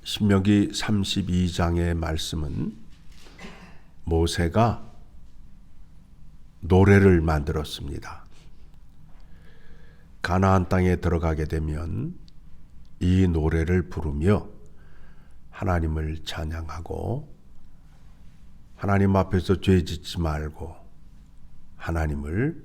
신명기 32장의 말씀은 모세가 노래를 만들었습니다. 가나안 땅에 들어가게 되면 이 노래를 부르며 하나님을 찬양하고 하나님 앞에서 죄 짓지 말고 하나님을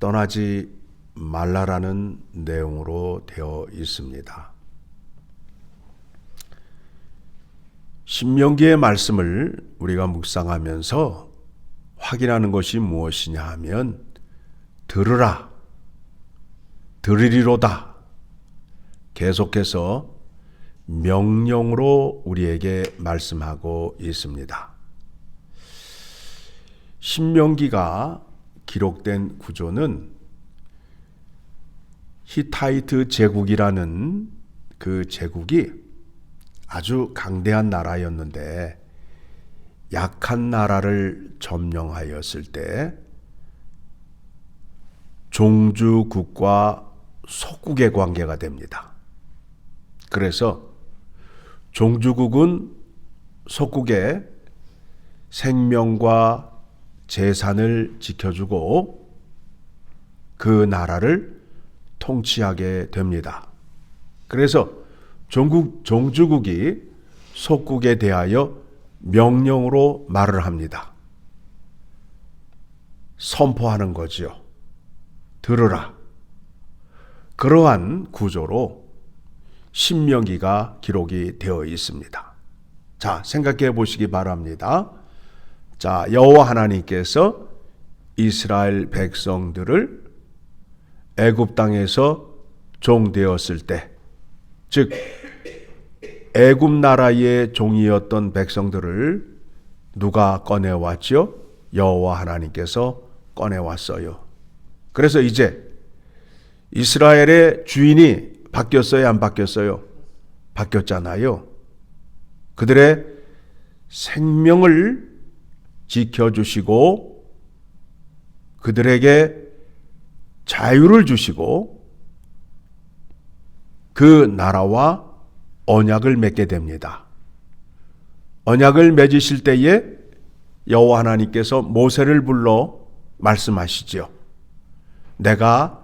떠나지 말라라는 내용으로 되어 있습니다. 신명기의 말씀을 우리가 묵상하면서 확인하는 것이 무엇이냐 하면 들으라, 들으리로다. 계속해서 명령으로 우리에게 말씀하고 있습니다. 신명기가 기록된 구조는 히타이트 제국이라는 그 제국이 아주 강대한 나라였는데 약한 나라를 점령하였을 때 종주국과 속국의 관계가 됩니다. 그래서 종주국은 속국의 생명과 재산을 지켜주고 그 나라를 통치하게 됩니다. 그래서 종주국이 속국에 대하여 명령으로 말을 합니다. 선포하는 거지요. 들으라. 그러한 구조로 신명기가 기록이 되어 있습니다. 자, 생각해 보시기 바랍니다. 자, 여호와 하나님께서 이스라엘 백성들을 애굽 땅에서 종되었을 때, 즉 애굽 나라의 종이었던 백성들을 누가 꺼내왔죠? 여호와 하나님께서 꺼내왔어요. 그래서 이제 이스라엘의 주인이 바뀌었어요? 안 바뀌었어요? 바뀌었잖아요. 그들의 생명을 지켜주시고 그들에게 자유를 주시고 그 나라와 언약을 맺게 됩니다. 언약을 맺으실 때에 여호와 하나님께서 모세를 불러 말씀하시지요. 내가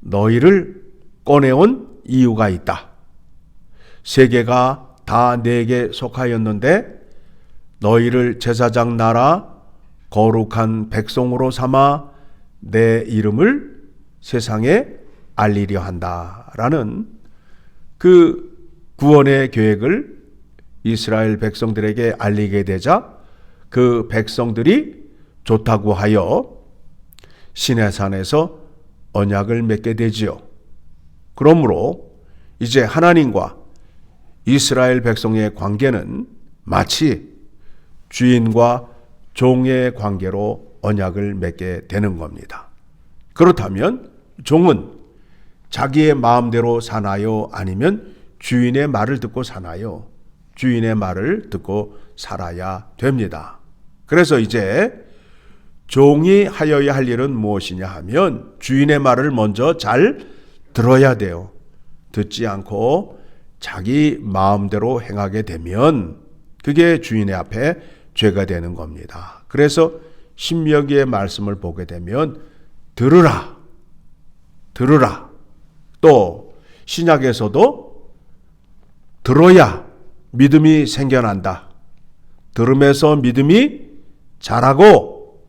너희를 꺼내온 이유가 있다. 세계가 다 내게 속하였는데 너희를 제사장 나라 거룩한 백성으로 삼아 내 이름을 세상에 알리려 한다라는 그 구원의 계획을 이스라엘 백성들에게 알리게 되자 그 백성들이 좋다고 하여 시내산에서 언약을 맺게 되지요. 그러므로 이제 하나님과 이스라엘 백성의 관계는 마치 주인과 종의 관계로 언약을 맺게 되는 겁니다. 그렇다면 종은 자기의 마음대로 사나요? 아니면 주인의 말을 듣고 사나요? 주인의 말을 듣고 살아야 됩니다. 그래서 이제 종이 하여야 할 일은 무엇이냐 하면 주인의 말을 먼저 잘 들어야 돼요. 듣지 않고 자기 마음대로 행하게 되면 그게 주인의 앞에 죄가 되는 겁니다. 그래서 신명기의 말씀을 보게 되면 들으라, 들으라. 또 신약에서도 들어야 믿음이 생겨난다. 들음에서 믿음이 자라고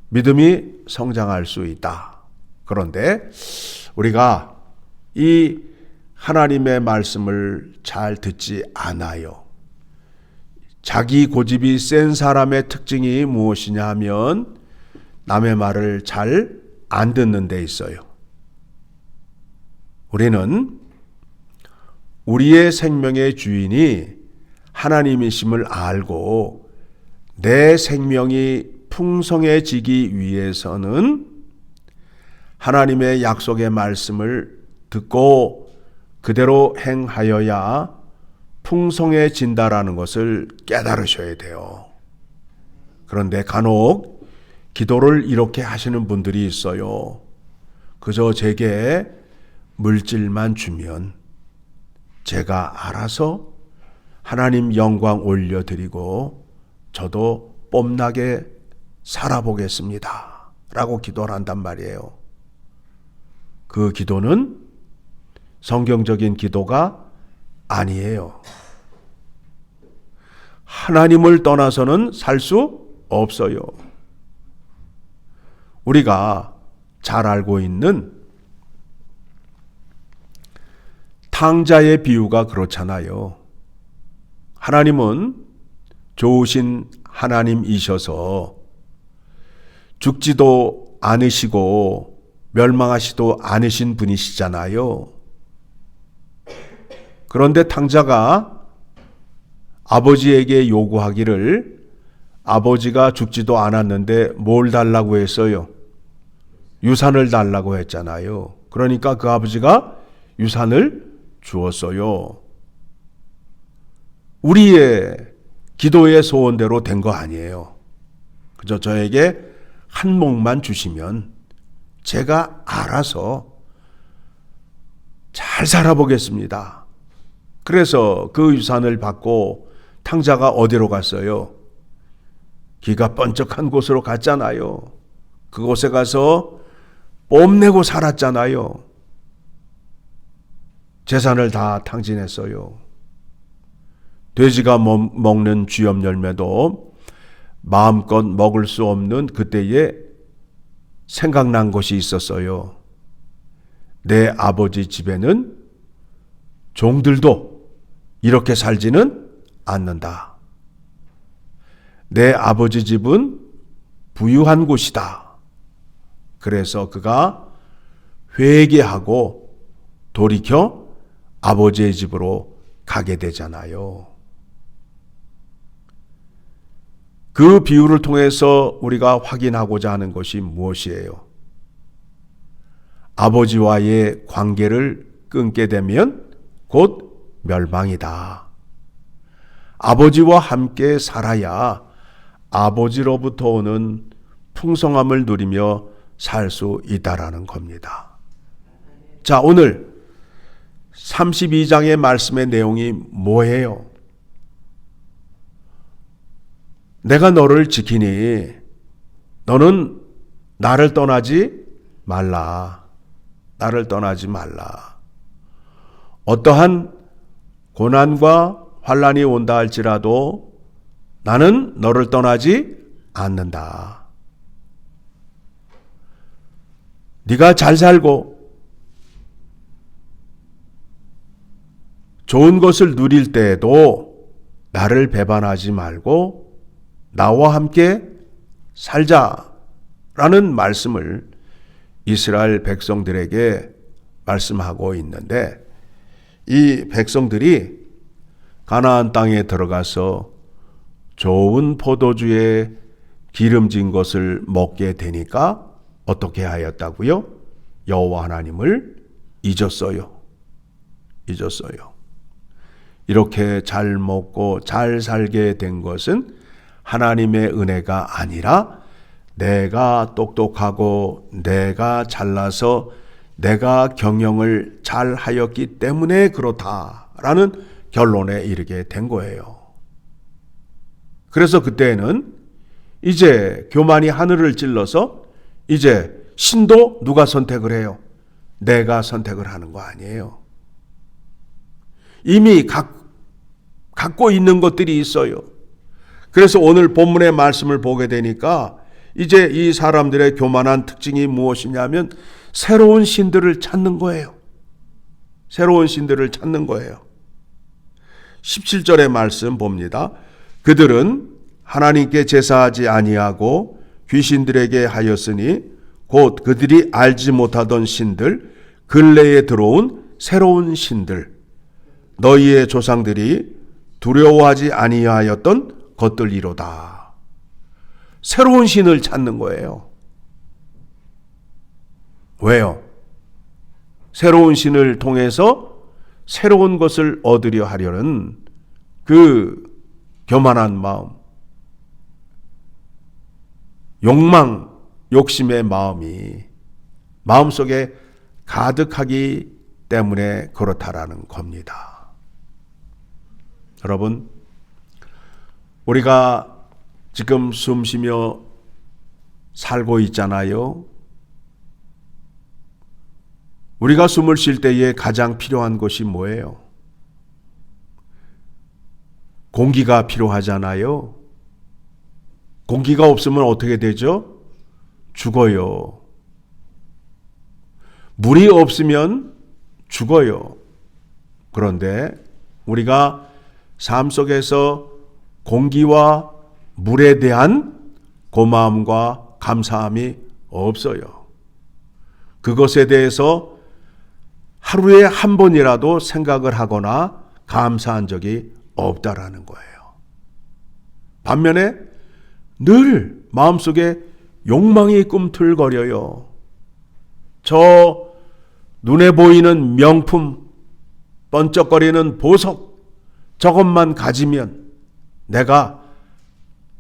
믿음이 성장할 수 있다. 그런데 우리가 이 하나님의 말씀을 잘 듣지 않아요. 자기 고집이 센 사람의 특징이 무엇이냐 하면 남의 말을 잘 안 듣는 데 있어요. 우리는 우리의 생명의 주인이 하나님이심을 알고 내 생명이 풍성해지기 위해서는 하나님의 약속의 말씀을 듣고 그대로 행하여야 풍성해진다라는 것을 깨달으셔야 돼요. 그런데 간혹 기도를 이렇게 하시는 분들이 있어요. 그저 제게 물질만 주면 제가 알아서 하나님 영광 올려드리고 저도 뽐나게 살아보겠습니다 라고 기도를 한단 말이에요. 그 기도는 성경적인 기도가 아니에요. 하나님을 떠나서는 살 수 없어요. 우리가 잘 알고 있는 탕자의 비유가 그렇잖아요. 하나님은 좋으신 하나님이셔서 죽지도 않으시고 멸망하시도 않으신 분이시잖아요. 그런데 탕자가 아버지에게 요구하기를 아버지가 죽지도 않았는데 뭘 달라고 했어요? 유산을 달라고 했잖아요. 그러니까 그 아버지가 유산을 주었어요. 우리의 기도의 소원대로 된 거 아니에요. 그저 저에게 한 몫만 주시면 제가 알아서 잘 살아보겠습니다. 그래서 그 유산을 받고 탕자가 어디로 갔어요? 기가 번쩍한 곳으로 갔잖아요. 그곳에 가서 뽐내고 살았잖아요. 재산을 다 탕진했어요. 돼지가 먹는 쥐염 열매도 마음껏 먹을 수 없는 그때에 생각난 것이 있었어요. 내 아버지 집에는 종들도 이렇게 살지는 않는다. 내 아버지 집은 부유한 곳이다. 그래서 그가 회개하고 돌이켜 아버지의 집으로 가게 되잖아요. 그 비유를 통해서 우리가 확인하고자 하는 것이 무엇이에요? 아버지와의 관계를 끊게 되면 곧 멸망이다. 아버지와 함께 살아야 아버지로부터 오는 풍성함을 누리며 살 수 있다라는 겁니다. 자, 오늘 32장의 말씀의 내용이 뭐예요? 내가 너를 지키니 너는 나를 떠나지 말라. 나를 떠나지 말라. 어떠한 고난과 환난이 온다 할지라도 나는 너를 떠나지 않는다. 네가 잘 살고 좋은 것을 누릴 때에도 나를 배반하지 말고 나와 함께 살자라는 말씀을 이스라엘 백성들에게 말씀하고 있는데, 이 백성들이 가나안 땅에 들어가서 좋은 포도주에 기름진 것을 먹게 되니까 어떻게 하였다고요? 여호와 하나님을 잊었어요. 이렇게 잘 먹고 잘 살게 된 것은 하나님의 은혜가 아니라 내가 똑똑하고 내가 잘나서 내가 경영을 잘 하였기 때문에 그렇다라는 결론에 이르게 된 거예요. 그래서 그때는 이제 교만이 하늘을 찔러서 이제 신도 누가 선택을 해요? 내가 선택을 하는 거 아니에요. 이미 갖고 있는 것들이 있어요. 그래서 오늘 본문의 말씀을 보게 되니까 이제 이 사람들의 교만한 특징이 무엇이냐면 새로운 신들을 찾는 거예요. 새로운 신들을 찾는 거예요. 17절의 말씀 봅니다. 그들은 하나님께 제사하지 아니하고 귀신들에게 하였으니 곧 그들이 알지 못하던 신들, 근래에 들어온 새로운 신들, 너희의 조상들이 두려워하지 아니하였던 것들이로다. 새로운 신을 찾는 거예요. 왜요? 새로운 신을 통해서 새로운 것을 얻으려 하려는 그 교만한 마음, 욕망, 욕심의 마음이 마음속에 가득하기 때문에 그렇다라는 겁니다. 여러분, 우리가 지금 숨 쉬며 살고 있잖아요. 우리가 숨을 쉴 때에 가장 필요한 것이 뭐예요? 공기가 필요하잖아요. 공기가 없으면 어떻게 되죠? 죽어요. 물이 없으면 죽어요. 그런데 우리가 삶 속에서 공기와 물에 대한 고마움과 감사함이 없어요. 그것에 대해서 하루에 한 번이라도 생각을 하거나 감사한 적이 없다라는 거예요. 반면에 늘 마음속에 욕망이 꿈틀거려요. 저 눈에 보이는 명품, 번쩍거리는 보석, 저것만 가지면 내가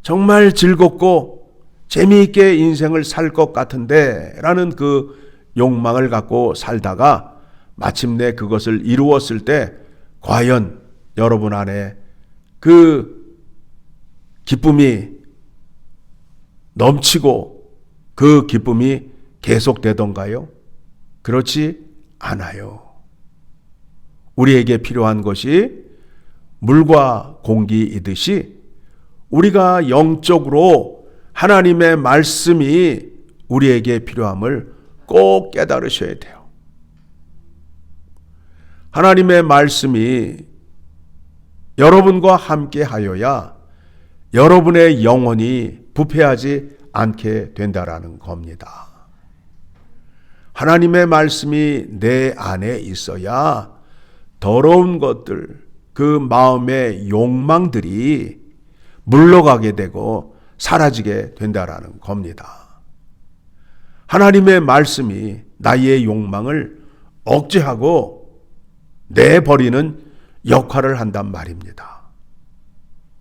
정말 즐겁고 재미있게 인생을 살 것 같은데 라는 그 욕망을 갖고 살다가 마침내 그것을 이루었을 때 과연 여러분 안에 그 기쁨이 넘치고 그 기쁨이 계속되던가요? 그렇지 않아요. 우리에게 필요한 것이 물과 공기이듯이 우리가 영적으로 하나님의 말씀이 우리에게 필요함을 꼭 깨달으셔야 돼요. 하나님의 말씀이 여러분과 함께 하여야 여러분의 영혼이 부패하지 않게 된다라는 겁니다. 하나님의 말씀이 내 안에 있어야 더러운 것들, 그 마음의 욕망들이 물러가게 되고 사라지게 된다라는 겁니다. 하나님의 말씀이 나의 욕망을 억제하고 내버리는 역할을 한단 말입니다.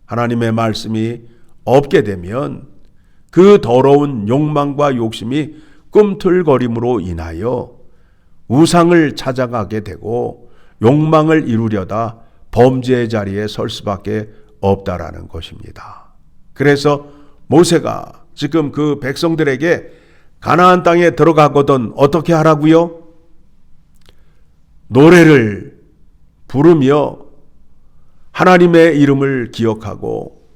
하나님의 말씀이 없게 되면 그 더러운 욕망과 욕심이 꿈틀거림으로 인하여 우상을 찾아가게 되고 욕망을 이루려다 범죄의 자리에 설 수밖에 없다라는 것입니다. 그래서 모세가 지금 그 백성들에게 가나안 땅에 들어가거든 어떻게 하라고요? 노래를 부르며 하나님의 이름을 기억하고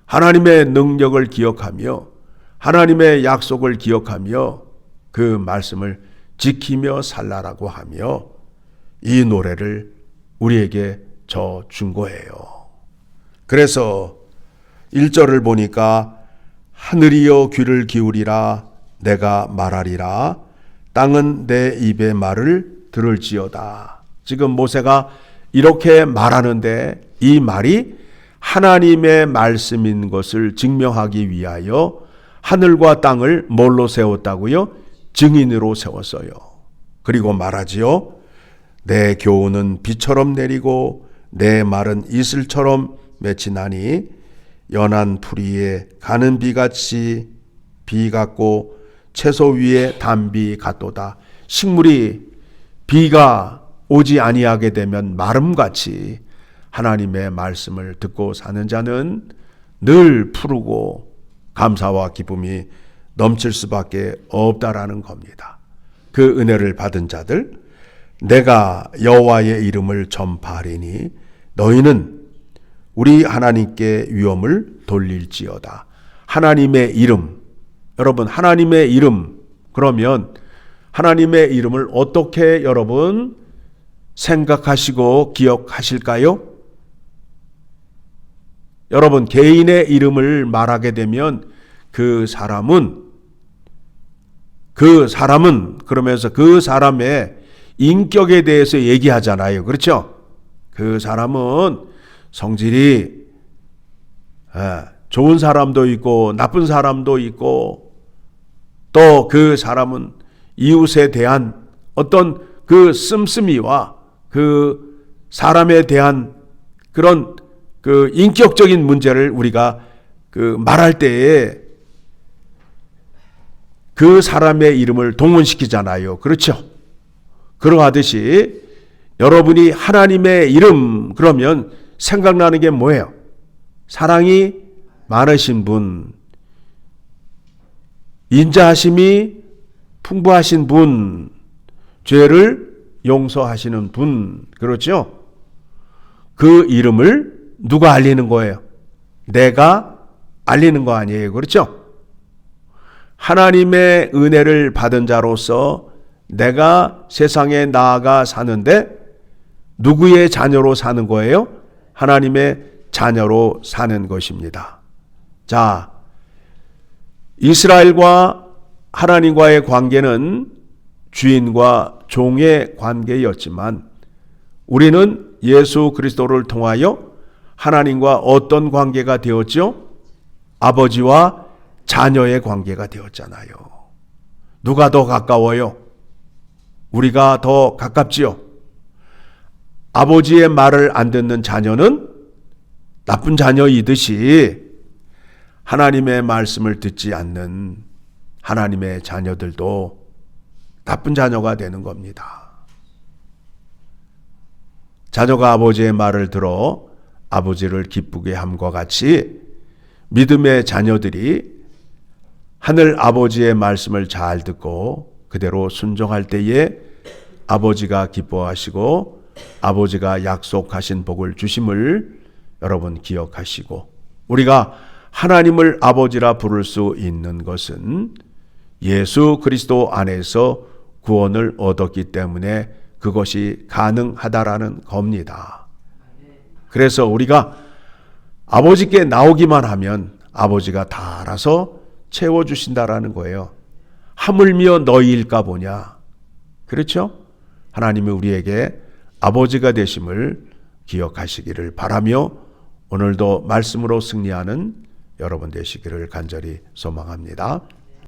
하나님의 능력을 기억하며 하나님의 약속을 기억하며 그 말씀을 지키며 살라라고 하며 이 노래를 우리에게 준 거예요. 그래서 1절을 보니까 하늘이여 귀를 기울이라 내가 말하리라 땅은 내 입의 말을 들을지어다. 지금 모세가 이렇게 말하는데 이 말이 하나님의 말씀인 것을 증명하기 위하여 하늘과 땅을 뭘로 세웠다고요? 증인으로 세웠어요. 그리고 말하지요. 내 교훈은 비처럼 내리고 내 말은 이슬처럼 맺히나니 연한 풀 위에 가는 비같이 비 같고 채소 위에 단비 같도다. 식물이 비가 오지 아니하게 되면 마름같이 하나님의 말씀을 듣고 사는 자는 늘 푸르고 감사와 기쁨이 넘칠 수밖에 없다라는 겁니다. 그 은혜를 받은 자들, 내가 여호와의 이름을 전파하리니 너희는 우리 하나님께 위엄을 돌릴지어다. 하나님의 이름, 여러분 하나님의 이름, 그러면 하나님의 이름을 어떻게 여러분 생각하시고 기억하실까요? 여러분 개인의 이름을 말하게 되면 그 사람은 그러면서 그 사람의 인격에 대해서 얘기하잖아요. 그렇죠? 그 사람은 성질이 좋은 사람도 있고 나쁜 사람도 있고 또 그 사람은 이웃에 대한 어떤 그 씀씀이와 그 사람에 대한 그런 그 인격적인 문제를 우리가 그 말할 때에 그 사람의 이름을 동원시키잖아요. 그렇죠? 그러하듯이 여러분이 하나님의 이름 그러면 생각나는 게 뭐예요? 사랑이 많으신 분, 인자하심이 풍부하신 분, 죄를 용서하시는 분, 그렇죠? 그 이름을 누가 알리는 거예요? 내가 알리는 거 아니에요. 그렇죠? 하나님의 은혜를 받은 자로서 내가 세상에 나아가 사는데 누구의 자녀로 사는 거예요? 하나님의 자녀로 사는 것입니다. 자, 이스라엘과 하나님과의 관계는 주인과 종의 관계였지만 우리는 예수 그리스도를 통하여 하나님과 어떤 관계가 되었죠? 아버지와 자녀의 관계가 되었잖아요. 누가 더 가까워요? 우리가 더 가깝지요. 아버지의 말을 안 듣는 자녀는 나쁜 자녀이듯이 하나님의 말씀을 듣지 않는 하나님의 자녀들도 나쁜 자녀가 되는 겁니다. 자녀가 아버지의 말을 들어 아버지를 기쁘게 함과 같이 믿음의 자녀들이 하늘 아버지의 말씀을 잘 듣고 그대로 순종할 때에 아버지가 기뻐하시고 아버지가 약속하신 복을 주심을 여러분 기억하시고, 우리가 하나님을 아버지라 부를 수 있는 것은 예수 그리스도 안에서 구원을 얻었기 때문에 그것이 가능하다라는 겁니다. 그래서 우리가 아버지께 나오기만 하면 아버지가 다 알아서 채워주신다라는 거예요. 하물며 너희일까 보냐. 그렇죠? 하나님이 우리에게 아버지가 되심을 기억하시기를 바라며 오늘도 말씀으로 승리하는 여러분 되시기를 간절히 소망합니다.